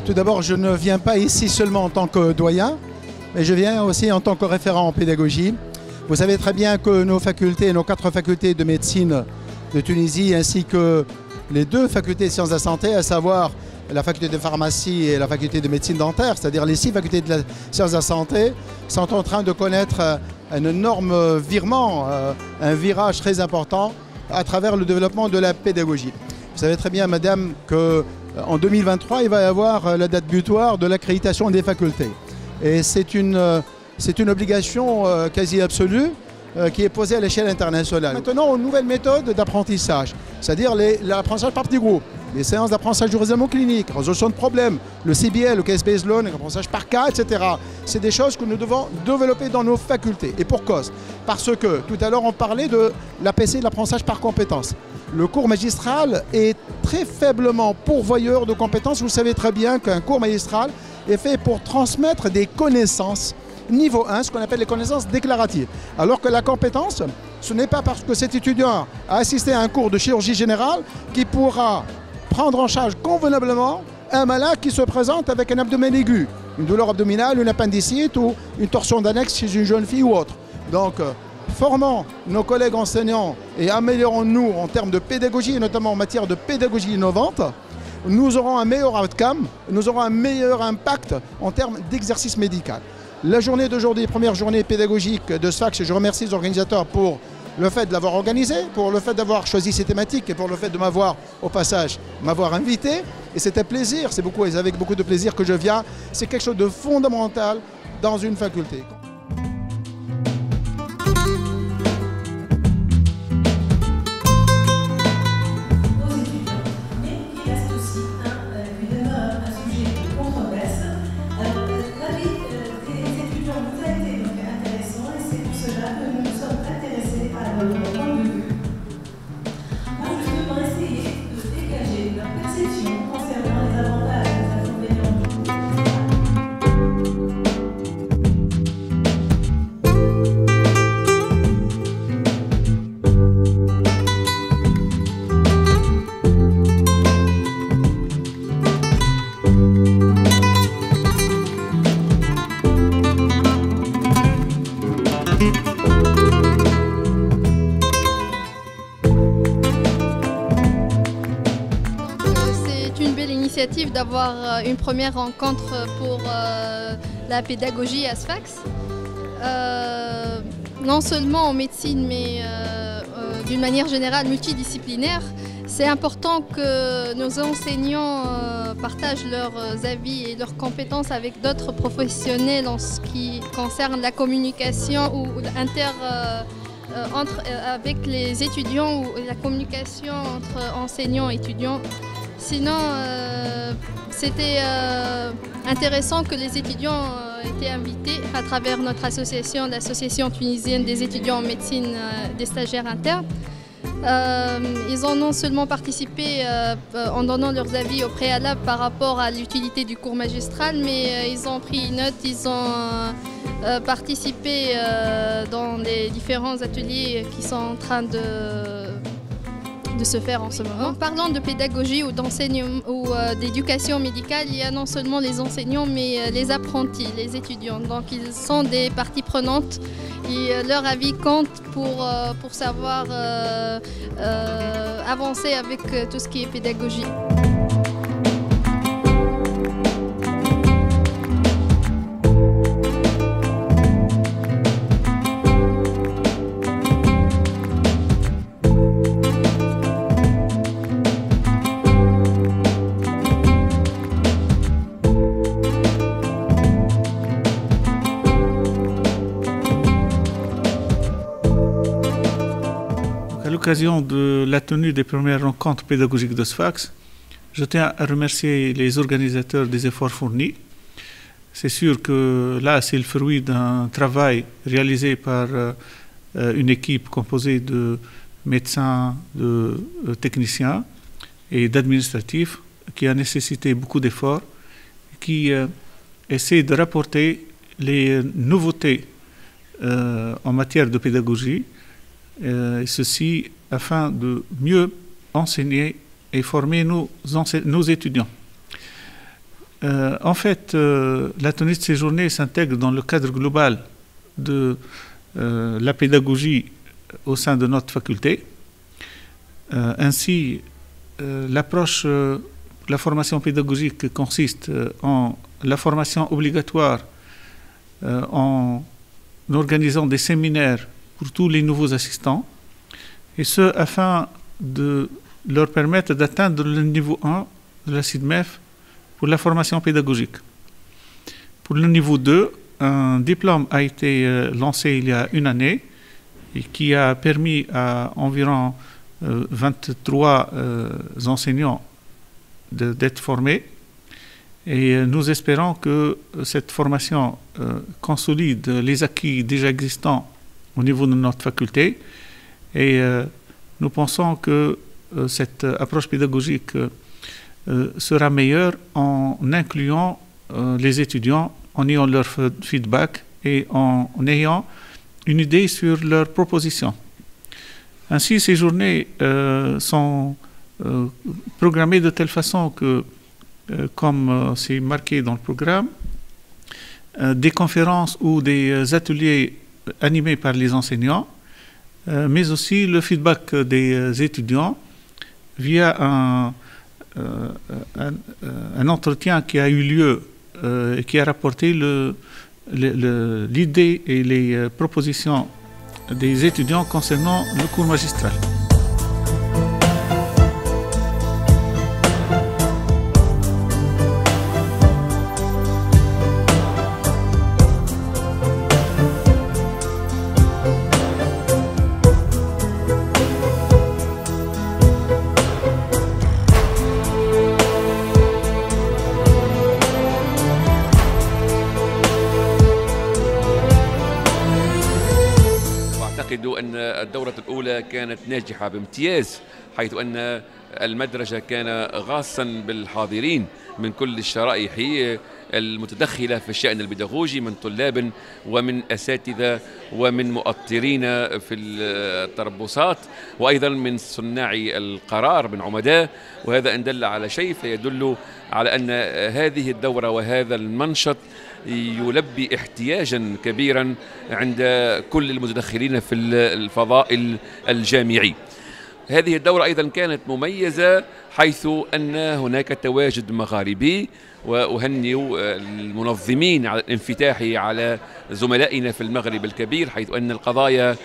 Tout d'abord, je ne viens pas ici seulement en tant que doyen, mais je viens aussi en tant que référent en pédagogie. Vous savez très bien que nos facultés, nos 4 facultés de médecine de Tunisie, ainsi que les 2 facultés de sciences de la santé, à savoir la faculté de pharmacie et la faculté de médecine dentaire, c'est-à-dire les 6 facultés de la sciences de la santé, sont en train de connaître un énorme virement, un virage très important à travers le développement de la pédagogie. Vous savez très bien, madame, qu'en 2023, il va y avoir la date butoir de l'accréditation des facultés. Et c'est une obligation quasi absolue qui est posée à l'échelle internationale. Maintenant, une nouvelle méthode d'apprentissage, c'est-à-dire l'apprentissage par petits groupes, les séances d'apprentissage du raisonnement clinique, résolution de problèmes, le CBL, le Case-Based Learning, l'apprentissage par cas, etc. C'est des choses que nous devons développer dans nos facultés. Et pour cause, parce que tout à l'heure, on parlait de l'APC, de l'apprentissage par compétences. Le cours magistral est très faiblement pourvoyeur de compétences. Vous savez très bien qu'un cours magistral est fait pour transmettre des connaissances niveau 1, ce qu'on appelle les connaissances déclaratives. Alors que la compétence, ce n'est pas parce que cet étudiant a assisté à un cours de chirurgie générale qu'il pourra prendre en charge convenablement un malade qui se présente avec un abdomen aigu, une douleur abdominale, une appendicite ou une torsion d'annexe chez une jeune fille ou autre. Donc, formons nos collègues enseignants et améliorons-nous en termes de pédagogie, et notamment en matière de pédagogie innovante. Nous aurons un meilleur outcome, nous aurons un meilleur impact en termes d'exercice médical. La journée d'aujourd'hui, première journée pédagogique de SFACS, je remercie les organisateurs pour le fait de l'avoir organisé, pour le fait d'avoir choisi ces thématiques et pour le fait de m'avoir, au passage, invité. Et c'est un plaisir, c'est avec beaucoup de plaisir que je viens. C'est quelque chose de fondamental dans une faculté. D'avoir une première rencontre pour la pédagogie à SFACS. Non seulement en médecine, mais d'une manière générale multidisciplinaire. C'est important que nos enseignants partagent leurs avis et leurs compétences avec d'autres professionnels en ce qui concerne la communication ou avec les étudiants ou la communication entre enseignants et étudiants. Sinon, c'était intéressant que les étudiants aient été invités à travers notre association, l'Association tunisienne des étudiants en médecine des stagiaires internes. Ils ont non seulement participé en donnant leurs avis au préalable par rapport à l'utilité du cours magistral, mais ils ont pris note, ils ont participé dans les différents ateliers qui sont en train de se faire en ce moment. En parlant de pédagogie ou d'enseignement ou d'éducation médicale, il y a non seulement les enseignants mais les apprentis, les étudiants. Donc ils sont des parties prenantes et leur avis compte pour savoir avancer avec tout ce qui est pédagogie. À l'occasion de la tenue des premières rencontres pédagogiques de SFACS, je tiens à remercier les organisateurs des efforts fournis. C'est sûr que là, c'est le fruit d'un travail réalisé par une équipe composée de médecins, de techniciens et d'administratifs qui a nécessité beaucoup d'efforts, qui essaie de rapporter les nouveautés en matière de pédagogie, ceci afin de mieux enseigner et former nos étudiants. En fait, la tenue de ces journées s'intègre dans le cadre global de la pédagogie au sein de notre faculté. Ainsi, l'approche de la formation pédagogique consiste en la formation obligatoire en organisant des séminaires pour tous les nouveaux assistants, et ce afin de leur permettre d'atteindre le niveau 1 de la CIDMEF pour la formation pédagogique. Pour le niveau 2, un diplôme a été lancé il y a une année et qui a permis à environ 23 enseignants d'être formés. Et nous espérons que cette formation consolide les acquis déjà existants au niveau de notre faculté. Et nous pensons que cette approche pédagogique sera meilleure en incluant les étudiants, en ayant leur feedback et en ayant une idée sur leurs propositions. Ainsi, ces journées sont programmées de telle façon que, comme c'est marqué dans le programme, des conférences ou des ateliers animés par les enseignants, mais aussi le feedback des étudiants via un entretien qui a eu lieu et qui a rapporté l'idée et les propositions des étudiants concernant le cours magistral. أعتقد أن الدورة الأولى كانت ناجحة بامتياز، حيث أن المدرجة كان غاصا بالحاضرين من كل الشرائح المتدخلة في الشأن البيداغوجي، من طلاب ومن أساتذة ومن مؤطرين في التربصات، وأيضا من صناع القرار من عمداء. وهذا إن دل على شيء فيدل على أن هذه الدورة وهذا المنشط يلبي احتياجا كبيرا عند كل المتدخلين في الفضاء الجامعي. هذه الدورة أيضا كانت مميزة حيث أن هناك تواجد مغاربي، وأهنئ المنظمين على الانفتاح على زملائنا في المغرب الكبير، حيث أن القضايا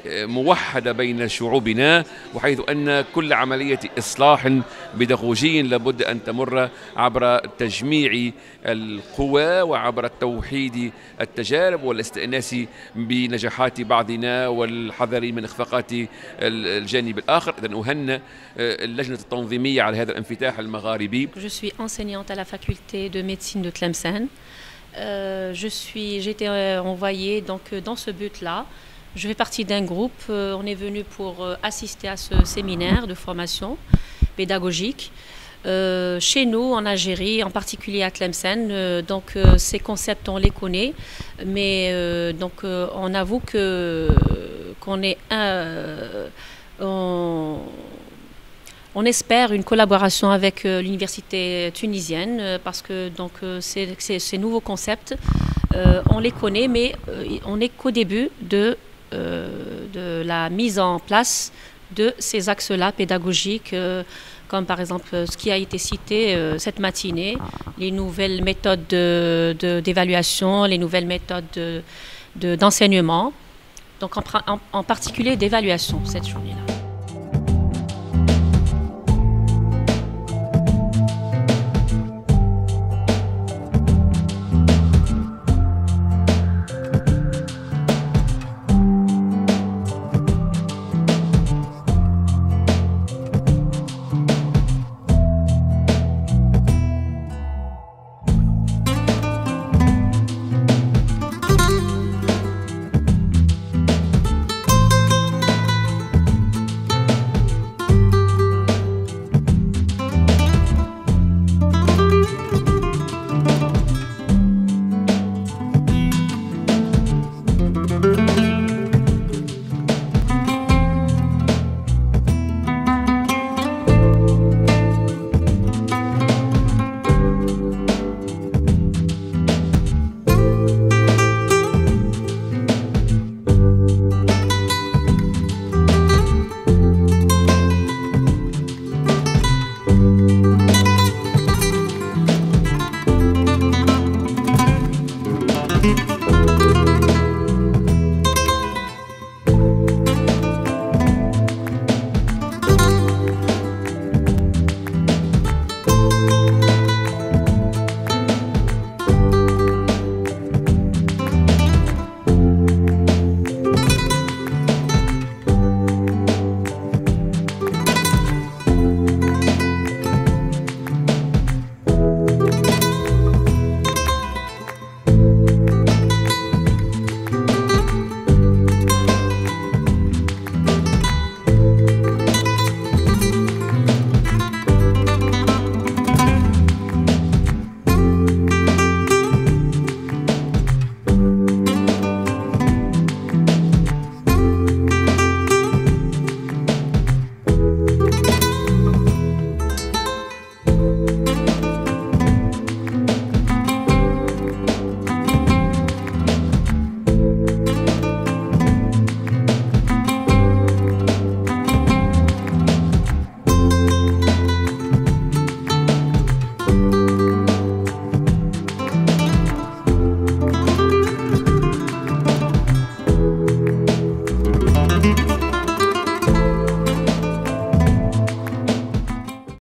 موحدة بين شعوبنا، وحيث أن كل عملية إصلاح بيداغوجي لابد أن تمر عبر تجميع القوى وعبر توحيد التجارب والاستئناس بنجاحات بعضنا والحذر من إخفاقات الجانب الآخر. إذن أهنئ اللجنة التنظيمية على هذا الانفتاح المغاربي. Je suis enseignante à la faculté de médecine de Tlemcen. J'ai été envoyée donc dans ce but-là. Je fais partie d'un groupe. On est venu pour assister à ce séminaire de formation pédagogique. Chez nous, en Algérie, en particulier à Tlemcen, donc ces concepts, on les connaît, mais donc on avoue qu'on est on espère une collaboration avec l'université tunisienne parce que donc ces nouveaux concepts, on les connaît, mais on n'est qu'au début de la mise en place de ces axes-là pédagogiques, comme par exemple ce qui a été cité cette matinée, les nouvelles méthodes d'évaluation, les nouvelles méthodes d'enseignement, donc en particulier d'évaluation cette journée-là.